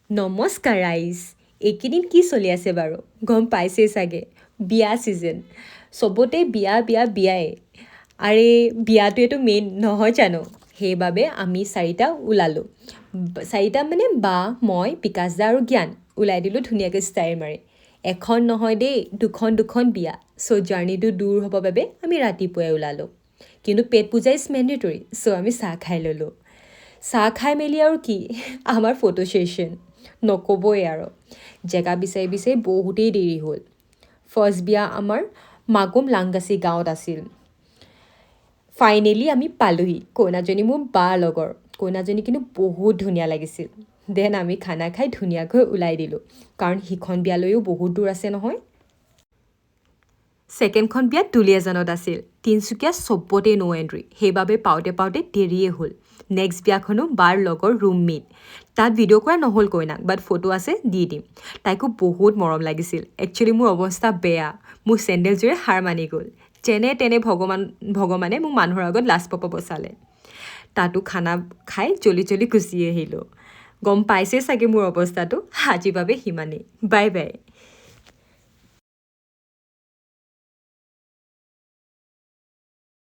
নমস্কাৰ ৰাইজ এইকেইদিন কি চলি আছে বাৰু গম পাইছেই চাগে বিয়া ছিজন চবতে বিয়া বিয়া বিয়াই আৰে বিয়াটোৱেতো মেইন নহয় জানো সেইবাবে আমি চাৰিটা মানে বা মই বিকাশ দা আৰু জ্ঞান ওলাই দিলোঁ ধুনীয়াকৈ ষ্টাইল মাৰি এখন নহয় দেই দুখন বিয়া চ' জাৰ্ণিটো দূৰ হ'ব বাবে আমি ৰাতিপুৱাই ওলালোঁ কিন্তু পেট পূজা ইজ মেণ্ডেটৰী চ' আমি চাহ খাই ল'লোঁ চাহ খাই মেলি আৰু কি আমাৰ ফটো ছেশ্যন নক'বই আৰু জেগা বিচাৰি বহুতেই দেৰি হ'ল ফাৰ্ষ্ট বিয়া আমাৰ মাগুম লাংগাচি গাঁৱত আছিল ফাইনেলি আমি পালোহি কইনাজনী মোৰ বাৰ লগৰ কইনাজনী কিন্তু বহুত ধুনীয়া লাগিছিল দেন আমি খানা খাই ধুনীয়াকৈ ওলাই দিলোঁ কাৰণ সিখন বিয়ালৈও বহুত দূৰ আছে নহয় ছেকেণ্ডখন বিয়া দুলীয়াজানত আছিল তিনিচুকীয়া চবতে ন' এণ্ট্ৰি সেইবাবে পাওঁতে দেৰিয়ে হ'ল নেক্সট বিয়াখনো বাৰ লগৰ ৰুমমেট তাত ভিডিঅ' কৰা নহ'ল কইনাক বাট ফটো আছে দি দিম তাইকো বহুত মৰম লাগিছিল একচুৱেলি মোৰ অৱস্থা বেয়া মোৰ চেণ্ডেলযোৰে হাৰ মানি গ'ল যেনে তেনে ভগৱানে মোক মানুহৰ আগত লাজ পাব বচালে তাতো খানা খাই জলি গুচি আহিলোঁ গম পাইছে চাগে মোৰ অৱস্থাটো আজিৰ বাবে সিমানেই বাই বাই